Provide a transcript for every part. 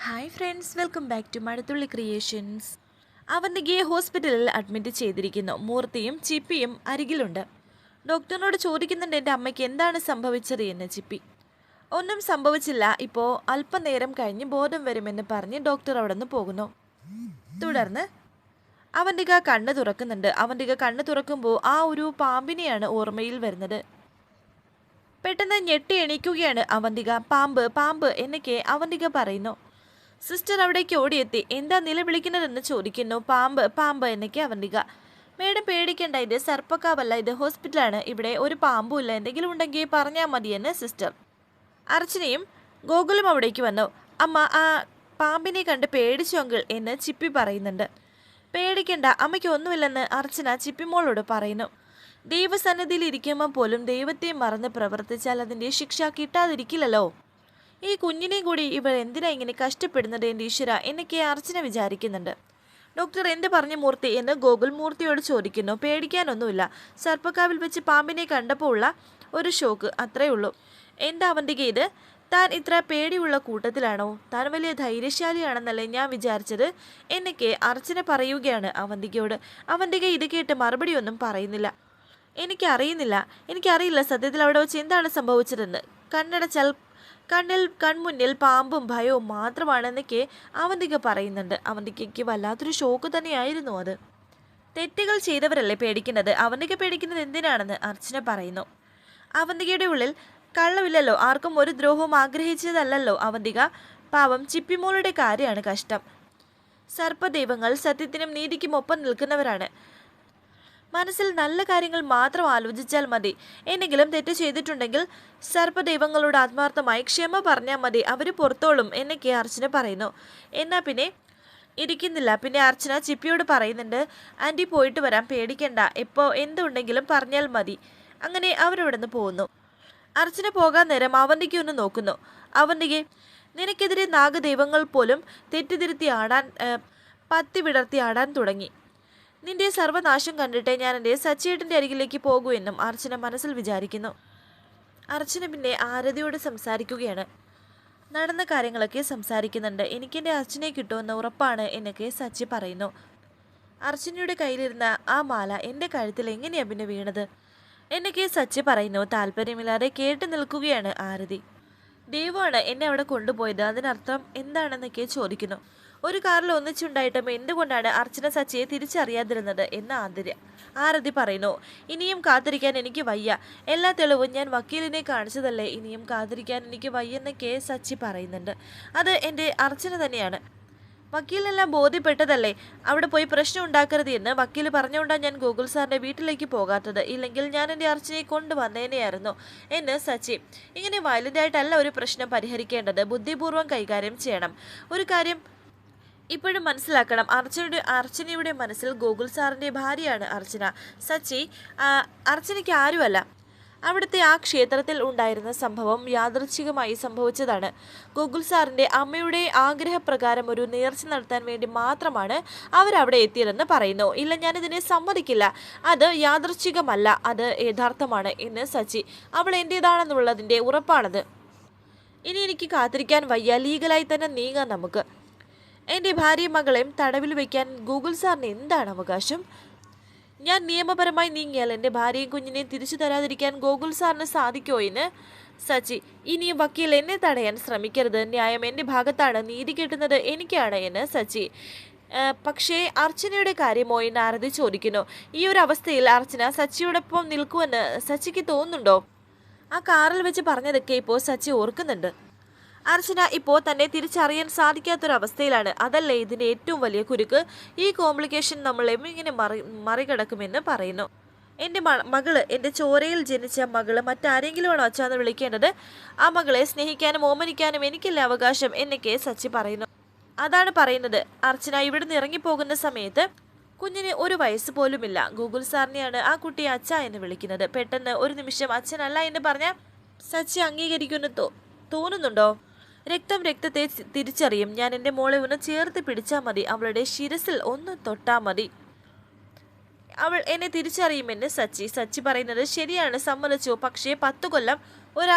Hi friends, welcome back to Mazhathulli creations. അവന്തികയെ ഹോസ്പിറ്റലിൽ admit ചെയ്തിരിക്കുന്നു. മൂർത്തിയും ചിപ്പിയും അരികിലുണ്ട്. ഡോക്ടറിനോട് ചോദിക്കുന്നുണ്ട് എൻ്റെ അമ്മയ്ക്ക് എന്താണ് സംഭവിച്ചത് എന്ന്. ചിപ്പി ഒന്നും സംഭവിച്ചില്ല, ഇപ്പോൾ അല്പനേരം കഴിഞ്ഞ് ബോധം വരുമെന്ന് പറഞ്ഞ് ഡോക്ടർ അവിടെ നിന്ന് പോകുന്നു. തുടർന്ന് അവന്തിക കണ്ണ് തുറക്കുന്നുണ്ട്. അവന്തിക കണ്ണ് തുറക്കുമ്പോൾ ആ ഒരു പാമ്പിനെയാണ് ഓർമ്മയിൽ വരുന്നത്. പെട്ടെന്ന് ഞെട്ടി എണീക്കുകയാണ് അവന്തിക. പാമ്പ് പാമ്പ് എന്നൊക്കെ അവന്തിക പറയുന്നു. സിസ്റ്റർ അവിടേക്ക് ഓടിയെത്തി. എന്താ നിലവിളിക്കുന്നതെന്ന് ചോദിക്കുന്നു. പാമ്പ് പാമ്പ് എന്നൊക്കെ അവന്തിക. മേഡം പേടിക്കണ്ട, ഇത് സർപ്പക്കാവല്ല, ഇത് ഹോസ്പിറ്റലാണ്, ഇവിടെ ഒരു പാമ്പും ഇല്ല, എന്തെങ്കിലും ഉണ്ടെങ്കിൽ പറഞ്ഞാൽ മതിയെന്ന് സിസ്റ്റർ. അർച്ചനയും ഗോകുലും അവിടേക്ക് വന്നു. അമ്മ, ആ പാമ്പിനെ കണ്ട് പേടിച്ചു അങ്കിൾ എന്ന് ചിപ്പി പറയുന്നുണ്ട്. പേടിക്കണ്ട, അമ്മയ്ക്ക് ഒന്നുമില്ലെന്ന് അർച്ചന ചിപ്പിമോളോട് പറയുന്നു. ദൈവസന്നിധിയിൽ ഇരിക്കുമ്പോൾ പോലും ദൈവത്തെ മറന്ന് പ്രവർത്തിച്ചാൽ അതിൻ്റെ ശിക്ഷ കിട്ടാതിരിക്കില്ലല്ലോ. ഈ കുഞ്ഞിനെയും കൂടി ഇവർ എന്തിനാ ഇങ്ങനെ കഷ്ടപ്പെടുന്നത് എൻ്റെ ഈശ്വര എന്നൊക്കെ അർച്ചന വിചാരിക്കുന്നുണ്ട്. ഡോക്ടർ എന്ത് പറഞ്ഞു മൂർത്തി എന്ന് ഗോകുൽ മൂർത്തിയോട് ചോദിക്കുന്നു. പേടിക്കാനൊന്നുമില്ല, സർപ്പക്കാവിൽ വെച്ച് പാമ്പിനെ കണ്ടപ്പോൾ ഉള്ള ഒരു ഷോക്ക്, അത്രേ ഉള്ളൂ. എന്താ അവന്തിക ഇത്? താൻ ഇത്ര പേടിയുള്ള കൂട്ടത്തിലാണോ? താൻ വലിയ ധൈര്യശാലിയാണെന്നല്ലേ ഞാൻ വിചാരിച്ചത് എന്നൊക്കെ അർച്ചന പറയുകയാണ് അവന്തികയോട്. അവന്തിക ഇത് കേട്ട് മറുപടിയൊന്നും പറയുന്നില്ല. എനിക്കറിയില്ല സത്യത്തിൽ അവിടെ വെച്ച് എന്താണ് സംഭവിച്ചതെന്ന്. കൺമുന്നിൽ പാമ്പും ഭയവും മാത്രമാണെന്നൊക്കെ അവന്തിക പറയുന്നുണ്ട്. അവന്തികയ്ക്ക് വല്ലാത്തൊരു ഷോക്ക് തന്നെയായിരുന്നു അത്. തെറ്റുകൾ ചെയ്തവരല്ലേ പേടിക്കുന്നത്, അവന്തിക പേടിക്കുന്നത് എന്തിനാണെന്ന് അർച്ചന പറയുന്നു. അവന്തികയുടെ ഉള്ളിൽ കള്ളമില്ലല്ലോ, ആർക്കും ഒരു ദ്രോഹവും ആഗ്രഹിച്ചതല്ലല്ലോ അവന്തിക. പാവം ചിപ്പിമോളുടെ കാര്യമാണ് കഷ്ടം. സർപ്പദൈവങ്ങൾ സത്യത്തിനും നീതിക്കും ഒപ്പം നിൽക്കുന്നവരാണ്. മനസ്സിൽ നല്ല കാര്യങ്ങൾ മാത്രം ആലോചിച്ചാൽ മതി. എന്തെങ്കിലും തെറ്റ് ചെയ്തിട്ടുണ്ടെങ്കിൽ സർപ്പദൈവങ്ങളോട് ആത്മാർത്ഥമായി ക്ഷമ പറഞ്ഞാൽ മതി, അവർ പുറത്തോളും എന്നൊക്കെ അർച്ചന പറയുന്നു. എന്നാൽ പിന്നെ ഇരിക്കുന്നില്ല. പിന്നെ അർച്ചന ചിപ്പിയോട് പറയുന്നുണ്ട്, ആൻറ്റി പോയിട്ട് വരാം, പേടിക്കണ്ട, എപ്പോൾ എന്തുണ്ടെങ്കിലും പറഞ്ഞാൽ മതി. അങ്ങനെ അവരവിടെ നിന്ന് പോകുന്നു. അർച്ചന പോകാൻ നേരം അവന്തിക ഒന്ന് നോക്കുന്നു. അവന്തികെ, നിനക്കെതിരെ നാഗദൈവങ്ങൾ പോലും തെറ്റിതിരുത്തി പത്തി വിടർത്തി ആടാൻ തുടങ്ങി. നിന്റെ സർവനാശം കണ്ടിട്ട് ഞാൻ എൻ്റെ സച്ചിയേട്ടൻ്റെ അരികിലേക്ക് പോകൂ എന്നും അർച്ചന മനസ്സിൽ വിചാരിക്കുന്നു. അർച്ചന പിന്നെ ആരതിയോട് സംസാരിക്കുകയാണ്. നടന്ന കാര്യങ്ങളൊക്കെ സംസാരിക്കുന്നുണ്ട്. എനിക്കെൻ്റെ അർച്ചനയെ കിട്ടുമെന്ന് ഉറപ്പാണ് എന്നൊക്കെ സച്ചി പറയുന്നു. അർച്ചനയുടെ കയ്യിലിരുന്ന ആ മാല എൻ്റെ കഴുത്തിൽ എങ്ങനെയാണ് പിന്നെ വീണത് എന്നൊക്കെ സച്ചി പറയുന്നു. താല്പര്യമില്ലാതെ കേട്ട് നിൽക്കുകയാണ് ആരതി. ദൈവമാണ് എന്നെ അവിടെ കൊണ്ടുപോയത്, അതിനർത്ഥം എന്താണെന്നൊക്കെ ചോദിക്കുന്നു. ഒരു കാറിൽ ഒന്നിച്ചുണ്ടായിട്ടും എന്തുകൊണ്ടാണ് അർച്ചന സച്ചിയെ തിരിച്ചറിയാതിരുന്നത് എന്ന് ആരതി പറയുന്നു. ഇനിയും കാത്തിരിക്കാൻ എനിക്ക് വയ്യ, എല്ലാ തെളിവും ഞാൻ വക്കീലിനെ കാണിച്ചതല്ലേ, ഇനിയും കാത്തിരിക്കാൻ എനിക്ക് വയ്യെന്നൊക്കെ സച്ചി പറയുന്നുണ്ട്. അത് എൻ്റെ അർച്ചന തന്നെയാണ്, വക്കീലിനെല്ലാം ബോധ്യപ്പെട്ടതല്ലേ, അവിടെ പോയി പ്രശ്നം ഉണ്ടാക്കരുത് എന്ന് വക്കീൽ പറഞ്ഞുകൊണ്ടാണ് ഞാൻ ഗൂഗിൾ സാറിൻ്റെ വീട്ടിലേക്ക് പോകാത്തത്, ഇല്ലെങ്കിൽ ഞാൻ എൻ്റെ അർച്ചനയെ കൊണ്ടുവന്നേനെയായിരുന്നു എന്ന് സച്ചി. ഇങ്ങനെ വയലൻ്റായിട്ടല്ല ഒരു പ്രശ്നം പരിഹരിക്കേണ്ടത്, ബുദ്ധിപൂർവ്വം കൈകാര്യം ചെയ്യണം. ഒരു കാര്യം ഇപ്പോഴും മനസ്സിലാക്കണം, അർച്ചനയുടെ മനസ്സിൽ ഗൂഗിൾ സാറിൻ്റെ ഭാര്യയാണ് അർച്ചന. സച്ചി അർച്ചനയ്ക്ക് ആരുമല്ല. അവിടുത്തെ ആ ക്ഷേത്രത്തിൽ ഉണ്ടായിരുന്ന സംഭവം യാദൃച്ഛികമായി സംഭവിച്ചതാണ്. ഗൂഗിൾ സാറിൻ്റെ അമ്മയുടെ ആഗ്രഹപ്രകാരം ഒരു നേർച്ച നടത്താൻ വേണ്ടി മാത്രമാണ് അവരവിടെ എത്തിയതെന്ന് പറയുന്നു. ഇല്ല, ഞാനിതിനെ സമ്മതിക്കില്ല, അത് യാദൃച്ഛികമല്ല, അത് യഥാർത്ഥമാണ് എന്ന് സച്ചി. അവൾ എൻ്റേതാണെന്നുള്ളതിൻ്റെ ഉറപ്പാണത്. ഇനി എനിക്ക് കാത്തിരിക്കാൻ വയ്യ, ലീഗലായി തന്നെ നീങ്ങാൻ നമുക്ക്. എൻ്റെ ഭാര്യയും മകളെയും തടവിൽ വയ്ക്കാൻ ഗൂഗിൾ സാറിന് എന്താണ് അവകാശം? ഞാൻ നിയമപരമായി നീങ്ങിയാൽ എൻ്റെ ഭാര്യയും കുഞ്ഞിനെയും തിരിച്ചു തരാതിരിക്കാൻ ഗൂഗിൾ സാറിന് സാധിക്കുമോ എന്ന് സച്ചി. ഇനിയും വക്കീൽ എന്നെ തടയാൻ ശ്രമിക്കരുത്, ന്യായം എൻ്റെ ഭാഗത്താണ്, നീതി കിട്ടുന്നത് എനിക്കാണ് എന്ന് സച്ചി. പക്ഷേ അർച്ചനയുടെ കാര്യമോ എന്ന് ആരതി ചോദിക്കുന്നു. ഈ ഒരു അവസ്ഥയിൽ അർച്ചന സച്ചിയോടൊപ്പം നിൽക്കുമെന്ന് സച്ചിക്ക് തോന്നുന്നുണ്ടോ? ആ കാറിൽ വെച്ച് പറഞ്ഞതൊക്കെ ഇപ്പോൾ സച്ചി ഓർക്കുന്നുണ്ട്. അർച്ചന ഇപ്പോൾ തന്നെ തിരിച്ചറിയാൻ സാധിക്കാത്തൊരവസ്ഥയിലാണ്. അതല്ലേ ഇതിൻ്റെ ഏറ്റവും വലിയ കുരുക്ക്. ഈ കോംപ്ലിക്കേഷൻ നമ്മൾ എങ്ങനെ മറികടക്കുമെന്ന് പറയുന്നു. എൻ്റെ മകള്, എൻ്റെ ചോരയിൽ ജനിച്ച മകള് മറ്റാരെങ്കിലും ആണോ അച്ഛാന്ന് വിളിക്കേണ്ടത്? ആ മകളെ സ്നേഹിക്കാനും ഓമനിക്കാനും എനിക്കല്ലേ അവകാശം എന്നൊക്കെ സച്ചി പറയുന്നു. അതാണ് പറയുന്നത്. അർച്ചന ഇവിടുന്ന് ഇറങ്ങിപ്പോകുന്ന സമയത്ത് കുഞ്ഞിന് 1 വയസ്സ് പോലുമില്ല. ഗൂഗിൾ സാറിനെയാണ് ആ കുട്ടിയെ അച്ഛ എന്ന് വിളിക്കുന്നത്. പെട്ടെന്ന് ഒരു നിമിഷം അച്ഛനല്ല എന്ന് പറഞ്ഞാൽ സച്ചി അംഗീകരിക്കുമെന്ന് തോന്നുന്നുണ്ടോ? രക്തത്തെ തിരിച്ചറിയും. ഞാൻ എൻ്റെ മോളെ ഒന്ന് ചേർത്ത് പിടിച്ചാൽ മതി, അവളുടെ ശിരസിൽ ഒന്ന് തൊട്ടാൽ മതി, അവൾ എന്നെ തിരിച്ചറിയുമെന്ന് സച്ചി പറയുന്നത് ശരിയാണ്, സമ്മതിച്ചു. പക്ഷേ 10 കൊല്ലം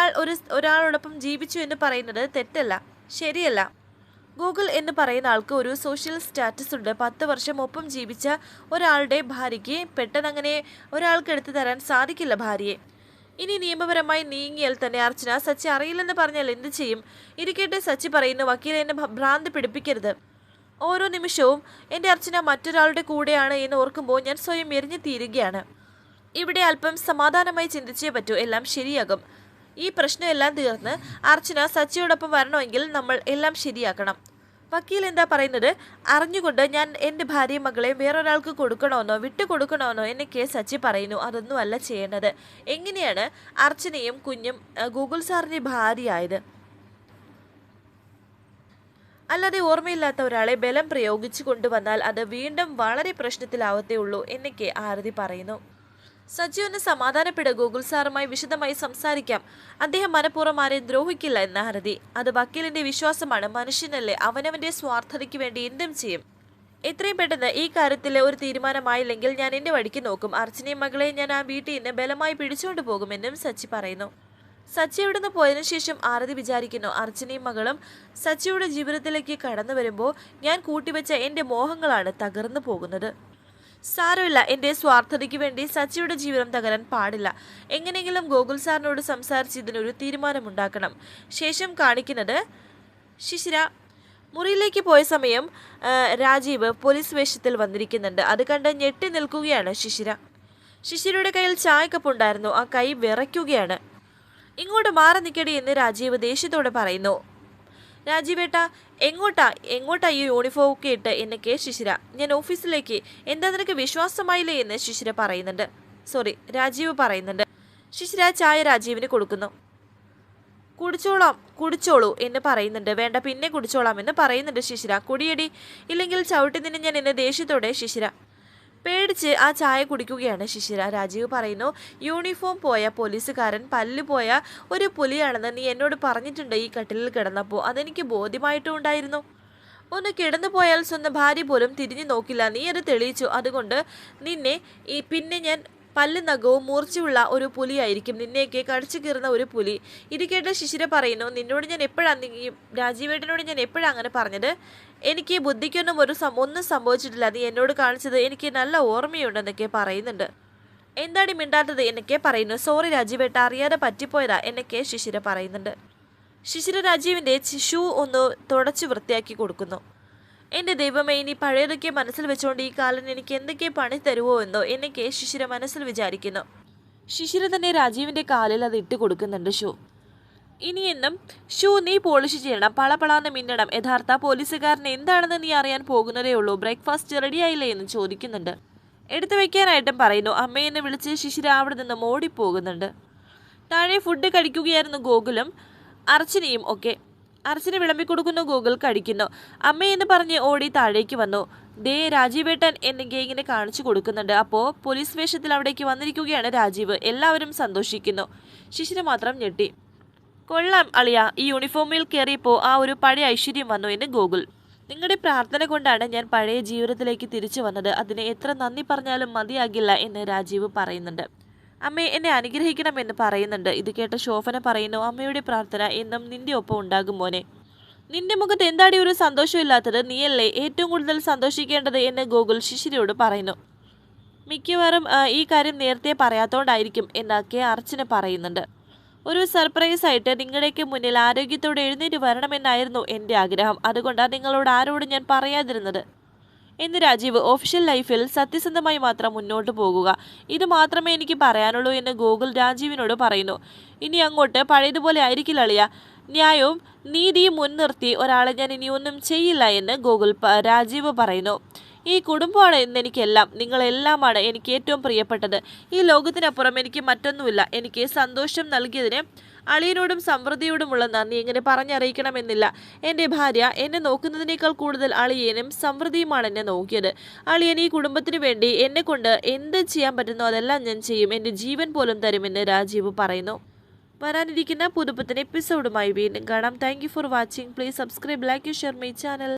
ഒരാളോടൊപ്പം ജീവിച്ചു എന്ന് പറയുന്നത് തെറ്റല്ല, ശരിയല്ല. ഗൂഗിൾ എന്ന് പറയുന്ന ആൾക്ക് ഒരു സോഷ്യൽ സ്റ്റാറ്റസ് ഉണ്ട്. 10 വർഷം ഒപ്പം ജീവിച്ച ഒരാളുടെ ഭാര്യയ്ക്ക് പെട്ടെന്ന് അങ്ങനെ ഒരാൾക്ക് എടുത്തു തരാൻ സാധിക്കില്ല ഭാര്യയെ. ഇനി നിയമപരമായി നീങ്ങിയാൽ തന്നെ അർച്ചന സച്ചി അറിയില്ലെന്ന് പറഞ്ഞാൽ എന്ത് ചെയ്യും? ഇരിക്കട്ടെ, സച്ചി പറയുന്നു, വക്കീലെ എന്നെ ഭ്രാന്ത് പിടിപ്പിക്കരുത്. ഓരോ നിമിഷവും എൻ്റെ അർച്ചന മറ്റൊരാളുടെ കൂടെയാണ് എന്ന് ഓർക്കുമ്പോൾ ഞാൻ സ്വയം എരിഞ്ഞു തീരുകയാണ്. ഇവിടെ അല്പം സമാധാനമായി ചിന്തിച്ചേ പറ്റൂ, എല്ലാം ശരിയാകും. ഈ പ്രശ്നമെല്ലാം തീർന്ന് അർച്ചന സച്ചിയോടൊപ്പം വരണമെങ്കിൽ നമ്മൾ എല്ലാം ശരിയാക്കണം. വക്കീൽ എന്താ പറയുന്നത്? അറിഞ്ഞുകൊണ്ട് ഞാൻ എൻ്റെ ഭാര്യയും മകളെയും വേറൊരാൾക്ക് കൊടുക്കണമെന്നോ വിട്ടുകൊടുക്കണമെന്നോ എന്നൊക്കെ സച്ചി പറയുന്നു. അതൊന്നും അല്ല ചെയ്യേണ്ടത്. എങ്ങനെയാണ് അർച്ചനയും കുഞ്ഞും ഗൂഗിൾ സാറിൻ്റെ ഭാര്യയായത്? അല്ലാതെ ഓർമ്മയില്ലാത്ത ഒരാളെ ബലം പ്രയോഗിച്ചു കൊണ്ടുവന്നാൽ അത് വീണ്ടും വളരെ പ്രശ്നത്തിലാവത്തേ ഉള്ളൂ എന്നൊക്കെ ആരതി പറയുന്നു. സജി ഒന്ന് സമാധാനപ്പെടുക, ഗൂഗിൾ സാറുമായി വിശദമായി സംസാരിക്കാം. അദ്ദേഹം മനഃപൂർവ്വം ആരെയും ദ്രോഹിക്കില്ല എന്ന ആരതി. അത് വക്കീലിന്റെ വിശ്വാസമാണ്. മനുഷ്യനല്ലേ, അവനവന്റെ സ്വാർത്ഥതയ്ക്ക് വേണ്ടി എന്തും ചെയ്യും. എത്രയും പെട്ടെന്ന് ഈ കാര്യത്തിൽ ഒരു തീരുമാനമായില്ലെങ്കിൽ ഞാൻ എൻ്റെ വഴിക്ക് നോക്കും. അർച്ചനയും മകളെയും ഞാൻ ആ വീട്ടിൽ നിന്ന് ബലമായി പിടിച്ചുകൊണ്ട് പോകുമെന്നും സച്ചി പറയുന്നു. സച്ചി ഇവിടുന്ന് പോയതിനു ശേഷം ആരതി വിചാരിക്കുന്നു, അർച്ചനയും മകളും സച്ചിയുടെ ജീവിതത്തിലേക്ക് കടന്നു വരുമ്പോൾ ഞാൻ കൂട്ടിവെച്ച എൻ്റെ മോഹങ്ങളാണ് തകർന്നു പോകുന്നത്. സാരമില്ല, എൻ്റെ സ്വാർത്ഥതയ്ക്ക് വേണ്ടി സച്ചിയുടെ ജീവിതം തകരാൻ പാടില്ല. എങ്ങനെയെങ്കിലും ഗോകുൽ സാറിനോട് സംസാരിച്ച് ഇതിനൊരു തീരുമാനമുണ്ടാക്കണം. ശേഷം കാണിക്കുന്നത് ശിശിര മുറിയിലേക്ക് പോയ സമയം രാജീവ് പോലീസ് വേഷത്തിൽ വന്നിരിക്കുന്നുണ്ട്. അത് കണ്ട് ഞെട്ടി നിൽക്കുകയാണ് ശിശിര. ശിശിരയുടെ കയ്യിൽ ചായക്കപ്പുണ്ടായിരുന്നു. ആ കൈ വിറയ്ക്കുകയാണ്. ഇങ്ങോട്ട് മാറി നിൽക്കടി എന്ന് രാജീവ് ദേഷ്യത്തോടെ പറയുന്നു. രാജീവേട്ടാ, എങ്ങോട്ടാ ഈ യൂണിഫോം ഒക്കെ ഇട്ട് എന്നൊക്കെ ശിശിര. ഞാൻ ഓഫീസിലേക്ക്. എന്താ നിനക്ക് വിശ്വാസമായില്ലേ എന്ന് ശിശിര പറയുന്നുണ്ട്. രാജീവ് പറയുന്നുണ്ട്. ശിശിര ചായ രാജീവിന് കൊടുക്കുന്നു. കുടിച്ചോളൂ എന്ന് പറയുന്നുണ്ട്. വേണ്ട, പിന്നെ കുടിച്ചോളാം എന്ന് പറയുന്നുണ്ട് ശിശിര. കുടിയടി, ഇല്ലെങ്കിൽ ചവിട്ടി നിന്ന് ഞാൻ എന്നെ ദേഷ്യത്തോടെ ശിശിര പേടിച്ച് ആ ചായ കുടിക്കുകയാണ് ശിശിര. രാജീവ് പറയുന്നു, യൂണിഫോം പോയ പോലീസുകാരൻ പല്ലുപോയ ഒരു പുലിയാണെന്ന് നീ എന്നോട് പറഞ്ഞിട്ടുണ്ട് ഈ കട്ടിലിൽ കിടന്നപ്പോൾ. അതെനിക്ക് ബോധ്യമായിട്ടും ഉണ്ടായിരുന്നു. ഒന്ന് കിടന്നു പോയാൽ സ്വന്തം ഭാര്യ പോലും തിരിഞ്ഞു നോക്കില്ല. നീ അത് തെളിയിച്ചു. അതുകൊണ്ട് നിന്നെ പിന്നെ ഞാൻ പല്ല് നഖവും മൂർച്ചയുള്ള ഒരു പുലിയായിരിക്കും. നിന്നെയൊക്കെ കടിച്ചു കീറുന്ന ഒരു പുലി. ഇത് കേട്ട് ശിശിര പറയുന്നു, നിന്നോട് ഞാൻ എപ്പോഴാണ് രാജീവേട്ടനോട് ഞാൻ എപ്പോഴാണ് അങ്ങനെ പറഞ്ഞത്? എനിക്ക് ബുദ്ധിക്കൊന്നും ഒന്നും സംഭവിച്ചിട്ടില്ല. നീ എന്നോട് കാണിച്ചത് എനിക്ക് നല്ല ഓർമ്മയുണ്ടെന്നൊക്കെ പറയുന്നുണ്ട്. എന്താടി മിണ്ടാത്തത് എന്നൊക്കെ പറയുന്നു. സോറി രാജീവേട്ട, അറിയാതെ പറ്റിപ്പോയതാ എന്നൊക്കെ ശിശിര പറയുന്നുണ്ട്. ശിശിര രാജീവിൻ്റെ ഷൂ ഒന്ന് തുടച്ചു വൃത്തിയാക്കി കൊടുക്കുന്നു. എൻ്റെ ദൈവമേ, ഇനി പഴയതൊക്കെ മനസ്സിൽ വെച്ചുകൊണ്ട് ഈ കാലം എനിക്ക് എന്തൊക്കെ പണി തരുമോ എന്നോ എന്നൊക്കെ ശിശിര മനസ്സിൽ വിചാരിക്കുന്നു. ശിശിര തന്നെ രാജീവിൻ്റെ കാലിൽ അത് ഇട്ട് കൊടുക്കുന്നുണ്ട് ഷൂ. ഇനിയെന്നും ഷൂ നീ പോളിഷ് ചെയ്യണം, പളപളാന്ന് മിന്നണം. യഥാർത്ഥ പോലീസുകാരൻ എന്താണെന്ന് നീ അറിയാൻ പോകുന്നതേ ഉള്ളൂ. ബ്രേക്ക്ഫാസ്റ്റ് റെഡിയായില്ലേ എന്ന് ചോദിക്കുന്നുണ്ട്. എടുത്തു വെക്കാനായിട്ടും പറയുന്നു. അമ്മയെന്ന് വിളിച്ച് ശിശിര അവിടെ നിന്ന് ഓടിപ്പോകുന്നുണ്ട്. താഴെ ഫുഡ് കഴിക്കുകയായിരുന്നു ഗോകുലും അർച്ചനയും ഒക്കെ. അർച്ചന വിളമ്പിക്കൊടുക്കുന്നു, ഗൂഗിൾ കഴിക്കുന്നു. അമ്മയെന്ന് പറഞ്ഞ് ഓടി താഴേക്ക് വന്നു. ദേ രാജീവേട്ടൻ എന്നെങ്കിൽ ഇങ്ങനെ കാണിച്ചു കൊടുക്കുന്നുണ്ട്. അപ്പോൾ പോലീസ് വേഷത്തിൽ അവിടേക്ക് വന്നിരിക്കുകയാണ് രാജീവ്. എല്ലാവരും സന്തോഷിക്കുന്നു. ശിശിര മാത്രം ഞെട്ടി. കൊള്ളാം അളിയ, ഈ യൂണിഫോമിൽ കയറിയപ്പോൾ ആ ഒരു പഴയ ഐശ്വര്യം വന്നു എന്ന് ഗൂഗിൾ. നിങ്ങളുടെ പ്രാർത്ഥന കൊണ്ടാണ് ഞാൻ പഴയ ജീവിതത്തിലേക്ക് തിരിച്ചു വന്നത്. അതിന് എത്ര നന്ദി പറഞ്ഞാലും മതിയാകില്ല എന്ന് രാജീവ് പറയുന്നുണ്ട്. അമ്മയെ എന്നെ അനുഗ്രഹിക്കണമെന്ന് പറയുന്നുണ്ട്. ഇത് കേട്ട ശോഭന പറയുന്നു, അമ്മയുടെ പ്രാർത്ഥന എന്നും നിന്റെ ഒപ്പം ഉണ്ടാകും മോനെ. നിന്റെ മുഖത്ത് എന്താടി ഒരു സന്തോഷമില്ലാത്തത്? നീയല്ലേ ഏറ്റവും കൂടുതൽ സന്തോഷിക്കേണ്ടത് എന്ന് ഗോകുൽ ശിശിരയോട് പറയുന്നു. മിക്കവാറും ഈ കാര്യം നേരത്തെ പറയാത്തോണ്ടായിരിക്കും എന്നൊക്കെ അർച്ചന പറയുന്നുണ്ട്. ഒരു സർപ്രൈസ് ആയിട്ട് നിങ്ങളുടെയൊക്കെ മുന്നിൽ ആരോഗ്യത്തോടെ എഴുന്നേറ്റ് വരണമെന്നായിരുന്നു എൻ്റെ ആഗ്രഹം. അതുകൊണ്ടാണ് നിങ്ങളോട് ആരോടും ഞാൻ പറയാതിരുന്നത് എന്ന് രാജീവ്. ഒഫീഷ്യൽ ലൈഫിൽ സത്യസന്ധമായി മാത്രം മുന്നോട്ട് പോകുക, ഇത് മാത്രമേ എനിക്ക് പറയാനുള്ളൂ എന്ന് ഗോകുൽ രാജീവിനോട് പറയുന്നു. ഇനി അങ്ങോട്ട് പഴയതുപോലെ ആയിരിക്കില്ല അളിയ. ന്യായവും നീതിയും മുൻനിർത്തി ഒരാളെ ഞാൻ ഇനിയൊന്നും ചെയ്യില്ല എന്ന് ഗോകുൽ രാജീവ് പറയുന്നു. ഈ കുടുംബമാണ് ഇന്നെനിക്കെല്ലാം. നിങ്ങളെല്ലാമാണ് എനിക്ക് ഏറ്റവും പ്രിയപ്പെട്ടത്. ഈ ലോകത്തിനപ്പുറം എനിക്ക് മറ്റൊന്നുമില്ല. എനിക്ക് സന്തോഷം നൽകിയതിന് അളിയനോടും സമൃദ്ധിയോടുമുള്ള നന്ദി എങ്ങനെ പറഞ്ഞറിയിക്കണമെന്നില്ല. എൻ്റെ ഭാര്യ എന്നെ നോക്കുന്നതിനേക്കാൾ കൂടുതൽ അളിയനും സമൃദ്ധിയുമാണ് എന്നെ നോക്കിയത്. അളിയൻ ഈ കുടുംബത്തിന് വേണ്ടി എന്നെ കൊണ്ട് എന്ത് ചെയ്യാൻ പറ്റുന്നോ അതെല്ലാം ഞാൻ ചെയ്യും. എൻ്റെ ജീവൻ പോലും തരുമെന്ന് രാജീവ് പറയുന്നു. വരാനിരിക്കുന്ന പുതുപ്പത്തിന് എപ്പിസോഡുമായി വീണ്ടും കാണാം. Thank you for watching. Please subscribe, like, share my channel.